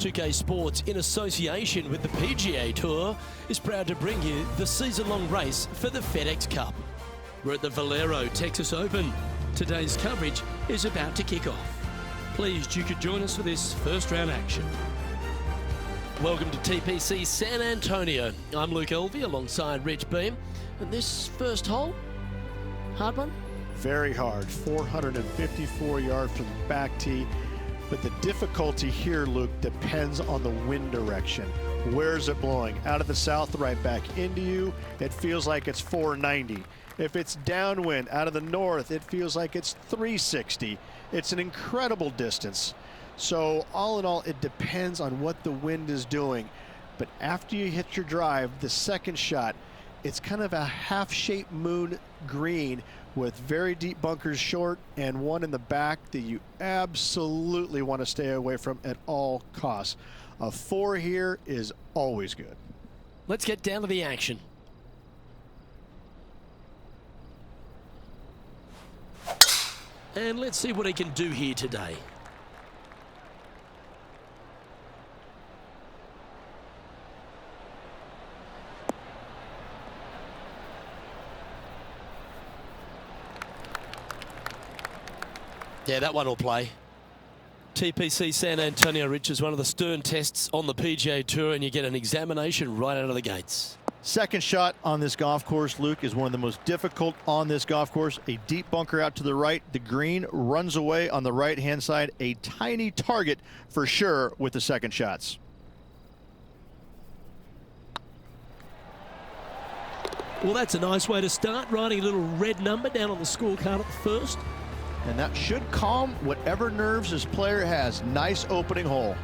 2K Sports, in association with the PGA Tour, is proud to bring you the season-long race for the FedEx Cup. We're at the Valero Texas Open. Today's coverage is about to kick off. Pleased you could join us for this first round action. Welcome to TPC San Antonio. I'm Luke Elvey alongside Rich Beam. And this first hole, hard one? Very hard, 454 yards from the back tee. But the difficulty here, Luke, depends on the wind direction. Where is it blowing? Out of the south, right back into you, it feels like it's 490. If it's downwind, out of the north, it feels like it's 360. It's an incredible distance. So all in all, it depends on what the wind is doing. But after you hit your drive, the second shot, it's kind of a half-shaped moon green with very deep bunkers short and one in the back that you absolutely want to stay away from at all costs. A 4 here is always good. Let's get down to the action. And let's see what he can do here today. Yeah, that one will play. TPC San Antonio, Rich, is one of the stern tests on the PGA Tour, and you get an examination right out of the gates. Second shot on this golf course, Luke, is one of the most difficult on this golf course. A deep bunker out to the right. The green runs away on the right-hand side. A tiny target for sure with the second shots. Well, that's a nice way to start, writing a little red number down on the scorecard at the first. And that should calm whatever nerves this player has. Nice opening hole.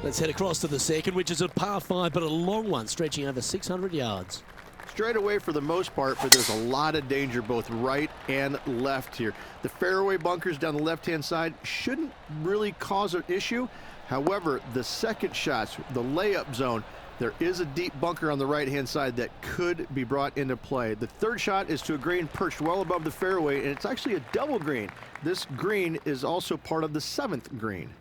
Let's head across to the second, which is a par 5, but a long one, stretching over 600 yards. Straight away for the most part, but there's a lot of danger both right and left here. The fairway bunkers down the left-hand side shouldn't really cause an issue. However, the second shots, the layup zone, there is a deep bunker on the right-hand side that could be brought into play. The third shot is to a green perched well above the fairway, and it's actually a double green. This green is also part of the 7th green.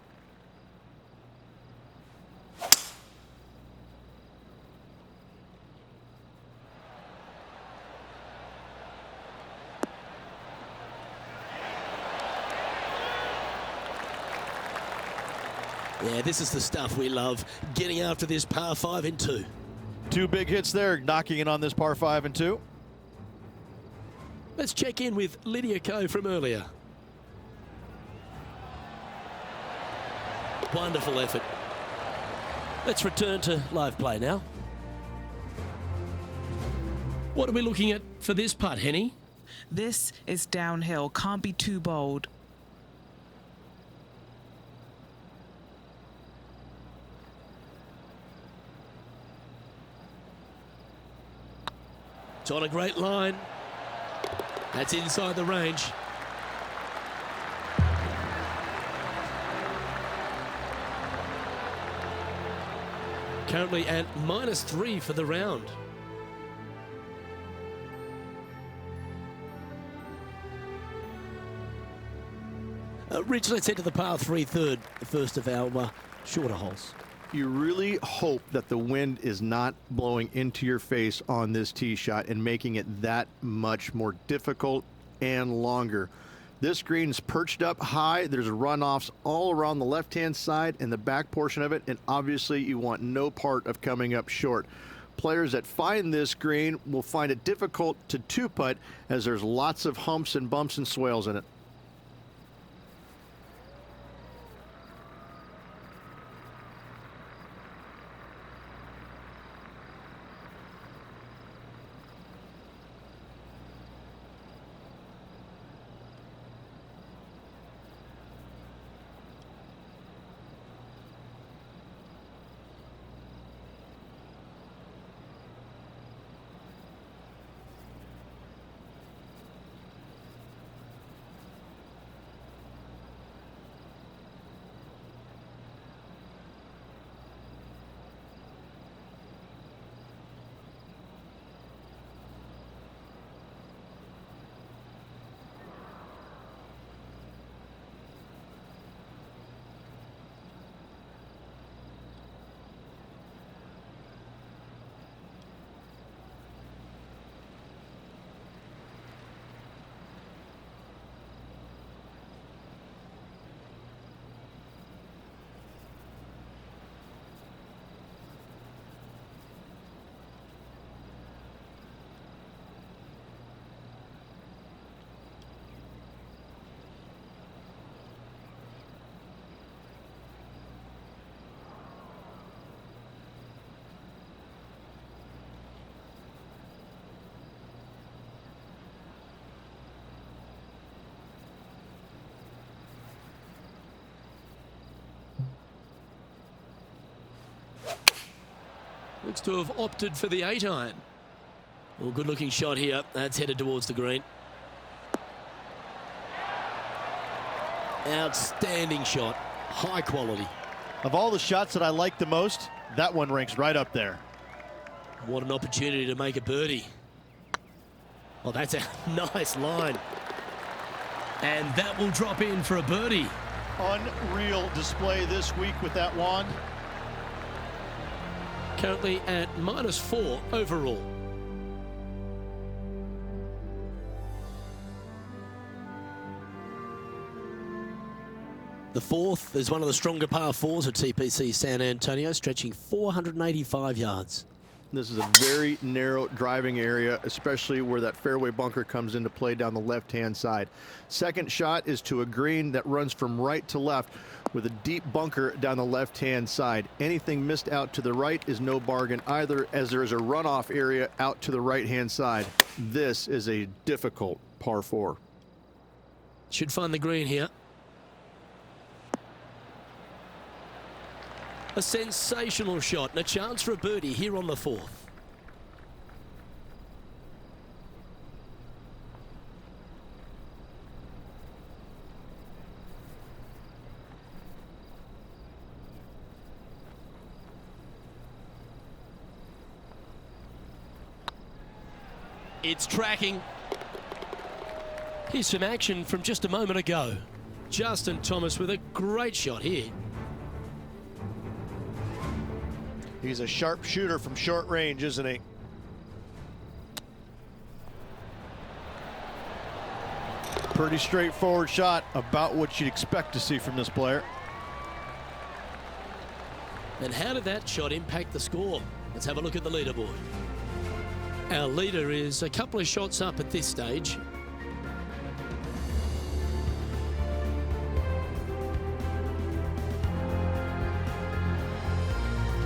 Yeah, this is the stuff we love, getting after this par 5 in 2. 2 big hits there, knocking in on this par 5 and 2. Let's check in with Lydia Ko from earlier. Wonderful effort. Let's return to live play now. What are we looking at for this putt, Henny? This is downhill, can't be too bold. It's on a great line. That's inside the range. Currently at -3 for the round. Rich, let's head to the par 3 third, the first of our shorter holes. You really hope that the wind is not blowing into your face on this tee shot and making it that much more difficult and longer. This green's perched up high. There's runoffs all around the left-hand side and the back portion of it, and obviously you want no part of coming up short. Players that find this green will find it difficult to two-putt as there's lots of humps and bumps and swales in it. Looks to have opted for the 8-iron. Well, good looking shot here. That's headed towards the green. Outstanding shot. High quality. Of all the shots that I like the most, that one ranks right up there. What an opportunity to make a birdie. Oh, that's a nice line. And that will drop in for a birdie. Unreal display this week with that wand. Currently at -4 overall. The fourth is one of the stronger par 4s at TPC San Antonio, stretching 485 yards. This is a very narrow driving area, especially where that fairway bunker comes into play down the left-hand side. Second shot is to a green that runs from right to left with a deep bunker down the left-hand side. Anything missed out to the right is no bargain either, as there is a runoff area out to the right-hand side. This is a difficult par 4. Should find the green here. A sensational shot and a chance for a birdie here on the 4th. It's tracking. Here's some action from just a moment ago. Justin Thomas with a great shot here. He's a sharp shooter from short range, isn't he? Pretty straightforward shot, about what you'd expect to see from this player. And how did that shot impact the score? Let's have a look at the leaderboard. Our leader is a couple of shots up at this stage.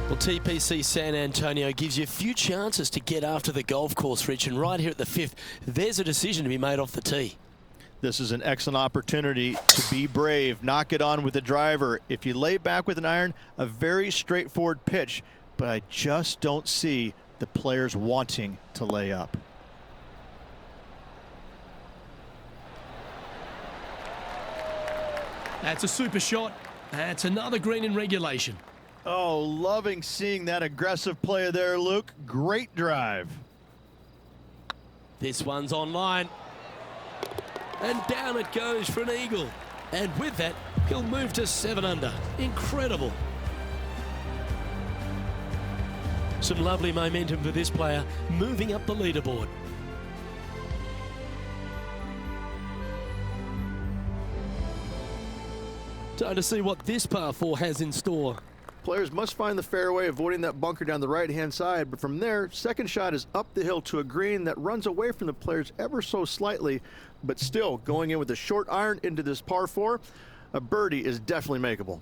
Well, TPC San Antonio gives you a few chances to get after the golf course, Rich, and right here at the 5th, there's a decision to be made off the tee. This is an excellent opportunity to be brave, knock it on with the driver. If you lay back with an iron, a very straightforward pitch, but I just don't see the players wanting to lay up. That's a super shot. That's another green in regulation. Oh, loving seeing that aggressive play there, Luke. Great drive. This one's online. And down it goes for an eagle. And with that, he'll move to 7 under. Incredible. Some lovely momentum for this player, moving up the leaderboard. Time to see what this par 4 has in store. Players must find the fairway, avoiding that bunker down the right-hand side, but from there, second shot is up the hill to a green that runs away from the players ever so slightly, but still going in with a short iron into this par 4. A birdie is definitely makeable.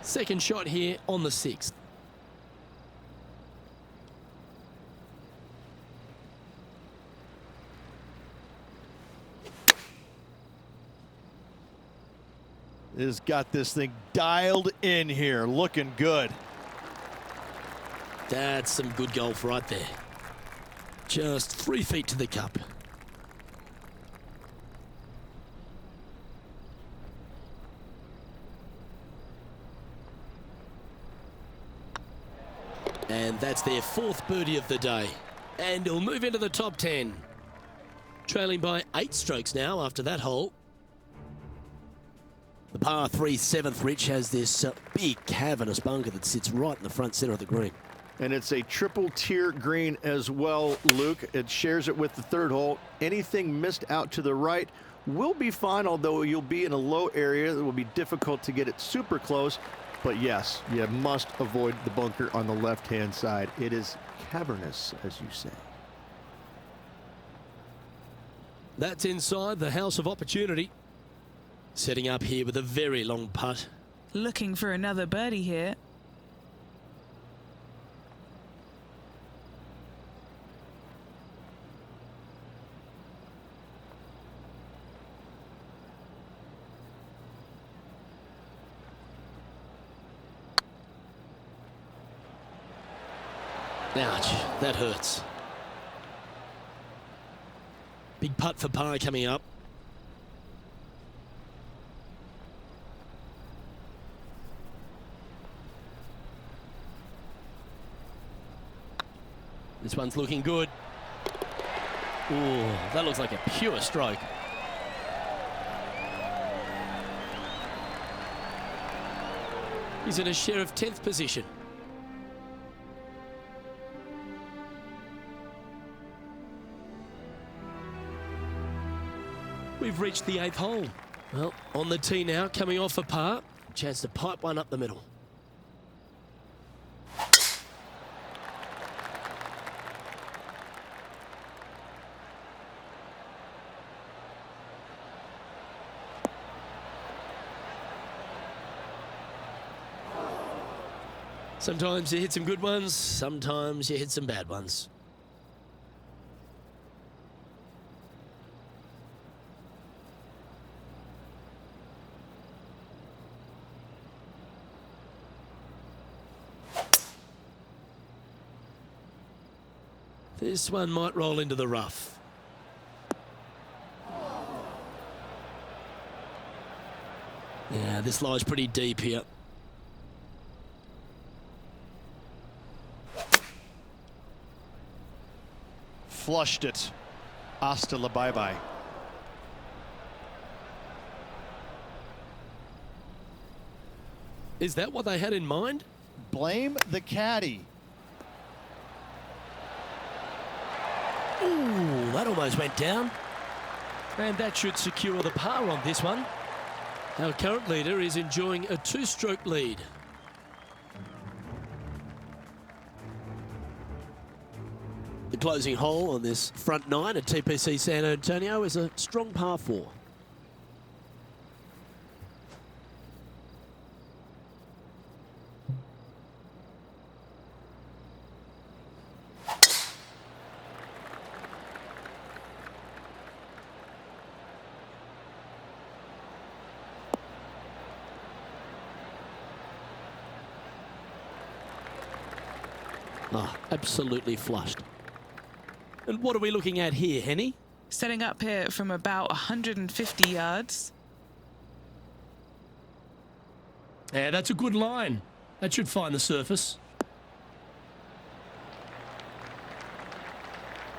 Second shot here on the 6th. Has got this thing dialed in here, looking good. That's some good golf right there. Just 3 feet to the cup. And that's their 4th birdie of the day. And he'll move into the top 10. Trailing by 8 strokes now after that hole. The par 3 7th, Rich, has this big cavernous bunker that sits right in the front center of the green. And it's a triple tier green as well, Luke. It shares it with the 3rd hole. Anything missed out to the right will be fine, although you'll be in a low area that will be difficult to get it super close. But yes, you must avoid the bunker on the left-hand side. It is cavernous, as you say. That's inside the house of opportunity. Setting up here with a very long putt. Looking for another birdie here. Ouch, that hurts. Big putt for par coming up. This one's looking good. Ooh, that looks like a pure stroke. He's in a share of 10th position. We've reached the 8th hole. Well, on the tee now, coming off a par. Chance to pipe one up the middle. Sometimes you hit some good ones, sometimes you hit some bad ones. This one might roll into the rough. Yeah, this lies pretty deep here. Flushed it. Hasta la bye-bye. Is that what they had in mind? Blame the caddy. Ooh, that almost went down. And that should secure the par on this one. Our current leader is enjoying a 2-stroke lead. The closing hole on this front 9 at TPC San Antonio is a strong par 4. Oh, absolutely flushed. And what are we looking at here, Henny? Setting up here from about 150 yards. Yeah, that's a good line. That should find the surface.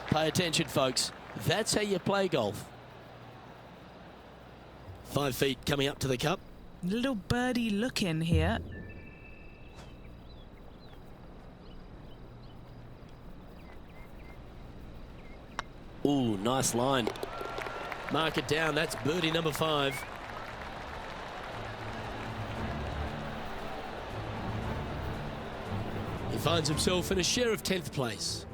Pay attention, folks. That's how you play golf. 5 feet coming up to the cup. Little birdie look in here. Ooh, nice line. Mark it down. That's birdie number 5. He finds himself in a share of 10th place.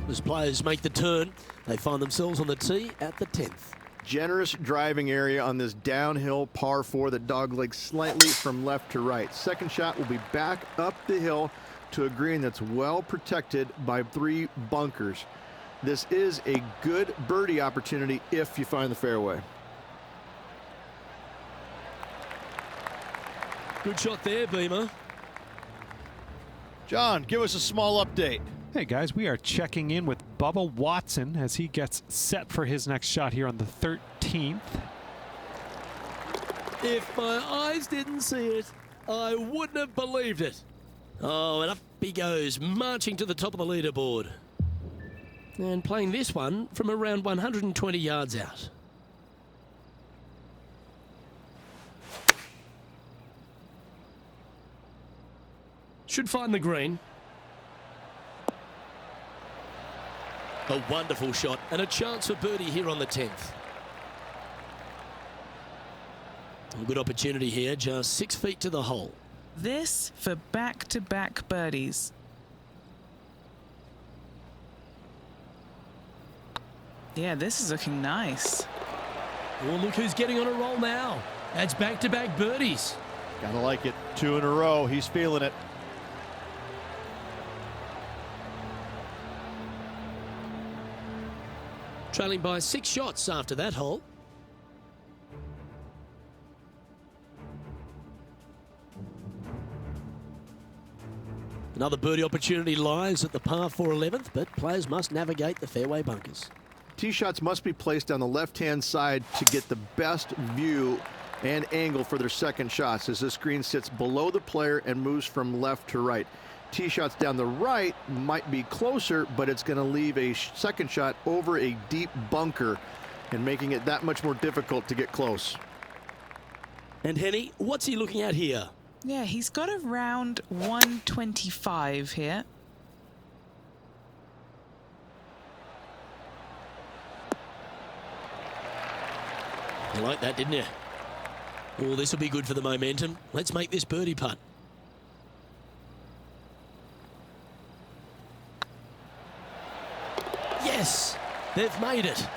As players make the turn, they find themselves on the tee at the 10th. Generous driving area on this downhill par 4 that doglegs slightly from left to right. Second shot will be back up the hill to a green that's well protected by 3 bunkers. This is a good birdie opportunity if you find the fairway. Good shot there, Beamer. John, give us a small update. Hey guys, we are checking in with Bubba Watson as he gets set for his next shot here on the 13th. If my eyes didn't see it, I wouldn't have believed it. Oh, and up he goes, marching to the top of the leaderboard. And playing this one from around 120 yards out. Should find the green. A wonderful shot and a chance for birdie here on the 10th. A good opportunity here, just 6 feet to the hole. This for back-to-back birdies. Yeah, this is looking nice. Oh, look who's getting on a roll now. That's back-to-back birdies. Gotta like it. 2 in a row. He's feeling it. Trailing by 6 shots after that hole. Another birdie opportunity lies at the par 4 11th, but players must navigate the fairway bunkers. Tee shots must be placed on the left-hand side to get the best view and angle for their second shots, as this green sits below the player and moves from left to right. Tee shots down the right might be closer, but it's going to leave a second shot over a deep bunker and making it that much more difficult to get close. And Henny, what's he looking at here? Yeah, he's got around 125 here. You like that, didn't you? Oh, this will be good for the momentum. Let's make this birdie putt. Yes, they've made it.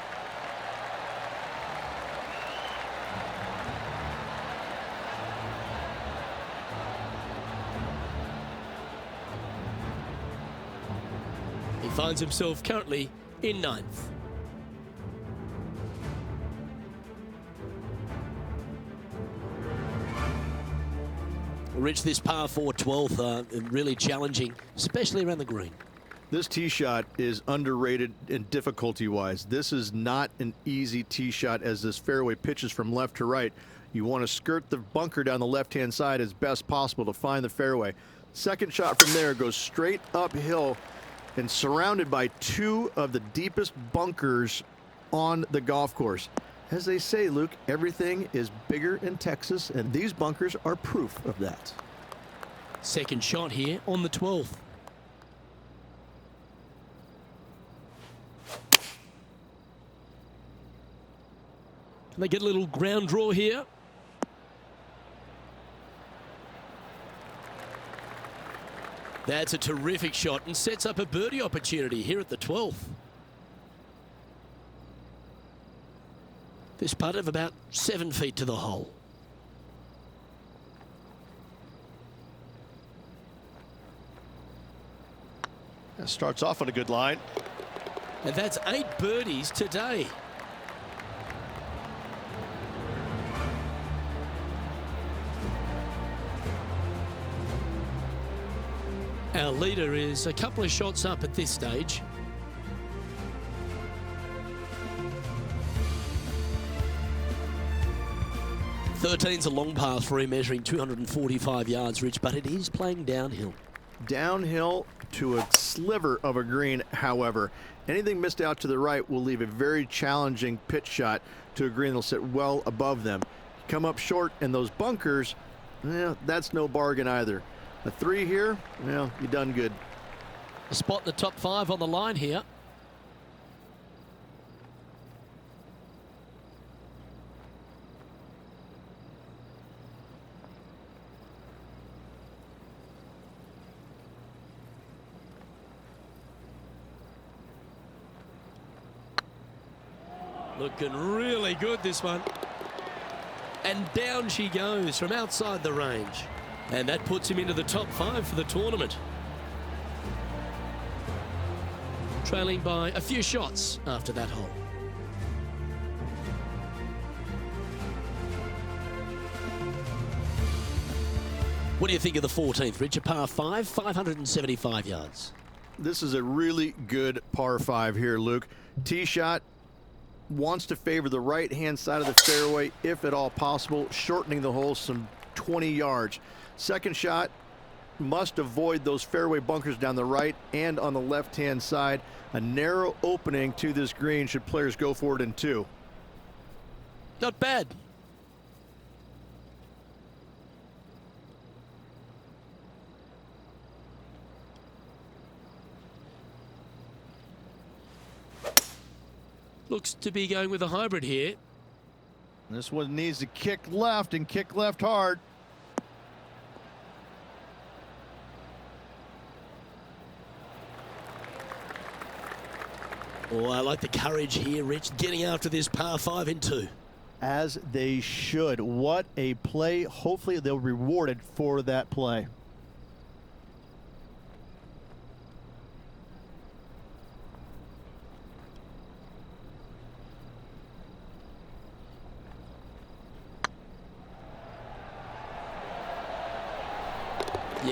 He finds himself currently in 9th. Rich, this par 4 12th, really challenging, especially around the green. This tee shot is underrated in difficulty-wise. This is not an easy tee shot, as this fairway pitches from left to right. You want to skirt the bunker down the left-hand side as best possible to find the fairway. Second shot from there goes straight uphill and surrounded by two of the deepest bunkers on the golf course. As they say, Luke, everything is bigger in Texas, and these bunkers are proof of that. Second shot here on the 12th. Can they get a little ground draw here? That's a terrific shot and sets up a birdie opportunity here at the 12th. This putt of about 7 feet to the hole. That starts off on a good line. And that's 8 birdies today. Our leader is a couple of shots up at this stage. Thirteen's a long par 3, measuring 245 yards, Rich, but it is playing downhill. Downhill to a sliver of a green, however. Anything missed out to the right will leave a very challenging pitch shot to a green that'll sit well above them. Come up short in those bunkers, that's no bargain either. A 3 here, you done good. A spot in the top 5 on the line here. Looking really good, this one. And down she goes from outside the range. And that puts him into the top 5 for the tournament. Trailing by a few shots after that hole. What do you think of the 14th, Richard? Par 5, 575 yards. This is a really good par 5 here, Luke. Tee shot wants to favor the right-hand side of the fairway, if at all possible, shortening the hole some 20 yards. Second shot must avoid those fairway bunkers down the right and on the left-hand side. A narrow opening to this green should players go for it in 2. Not bad. Looks to be going with a hybrid here. This one needs to kick left and kick left hard. Oh, I like the courage here, Rich, getting after this par 5 in 2. As they should. What a play. Hopefully they'll be rewarded for that play.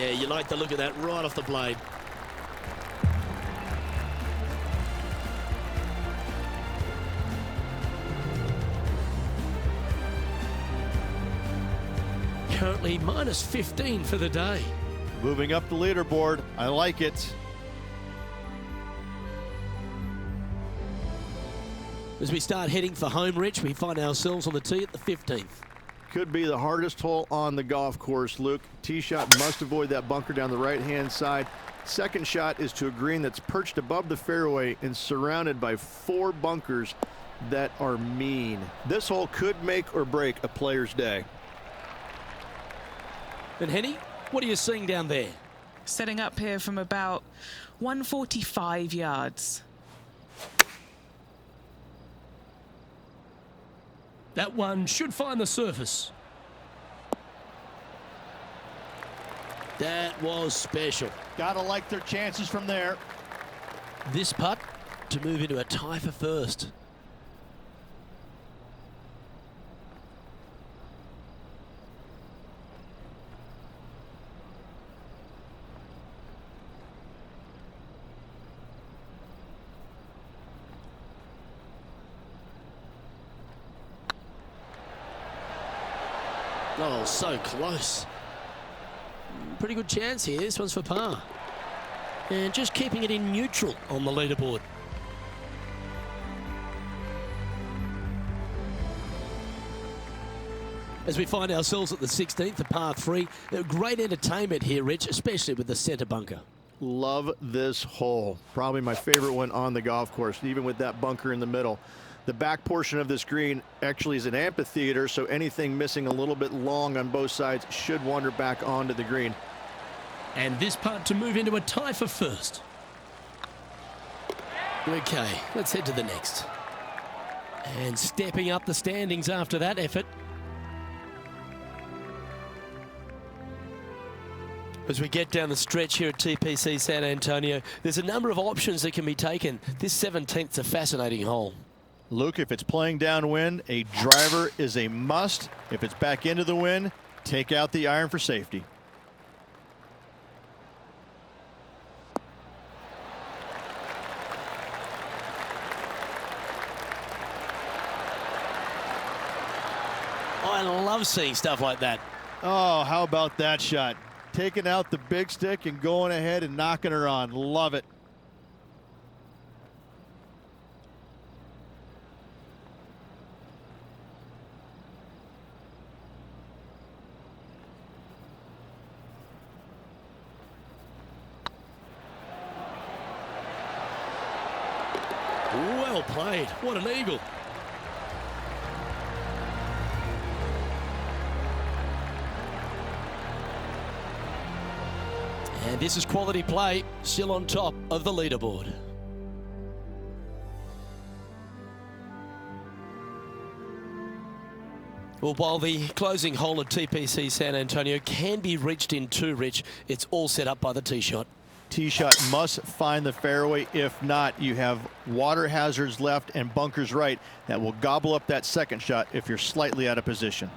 Yeah, you like the look of that right off the blade. Currently minus 15 for the day. Moving up the leaderboard. I like it. As we start heading for home, Rich, we find ourselves on the tee at the 15th. Could be the hardest hole on the golf course, Luke. Tee shot must avoid that bunker down the right-hand side. Second shot is to a green that's perched above the fairway and surrounded by 4 bunkers that are mean. This hole could make or break a player's day. And Henny, what are you seeing down there? Setting up here from about 145 yards. That one should find the surface. That was special. Gotta like their chances from there. This putt to move into a tie for first. Oh, so close. Pretty good chance here. This one's for par. And just keeping it in neutral on the leaderboard. As we find ourselves at the 16th, the par 3. Great entertainment here, Rich, especially with the centre bunker. Love this hole. Probably my favorite one on the golf course, even with that bunker in the middle. The back portion of this green actually is an amphitheater, so anything missing a little bit long on both sides should wander back onto the green. And this putt to move into a tie for first. Okay, let's head to the next. And stepping up the standings after that effort. As we get down the stretch here at TPC San Antonio, there's a number of options that can be taken. This 17th's a fascinating hole. Luke, if it's playing downwind, a driver is a must. If it's back into the wind, take out the iron for safety. I love seeing stuff like that. Oh, how about that shot? Taking out the big stick and going ahead and knocking her on. Love it. Well played. What an eagle. And this is quality play, still on top of the leaderboard. Well, while the closing hole at TPC San Antonio can be reached in 2, Rich, it's all set up by the tee shot. Tee shot must find the fairway. If not, you have water hazards left and bunkers right that will gobble up that second shot if you're slightly out of position.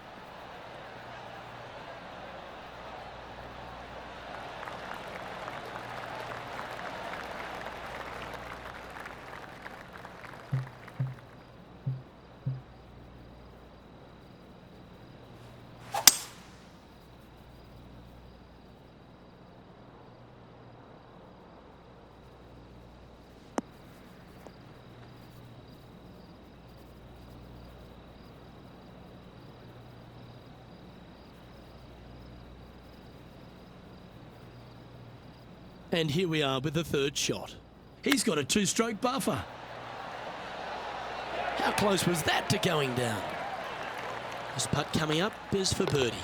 And here we are with the third shot. He's got a 2-stroke buffer. How close was that to going down? This putt coming up is for birdie.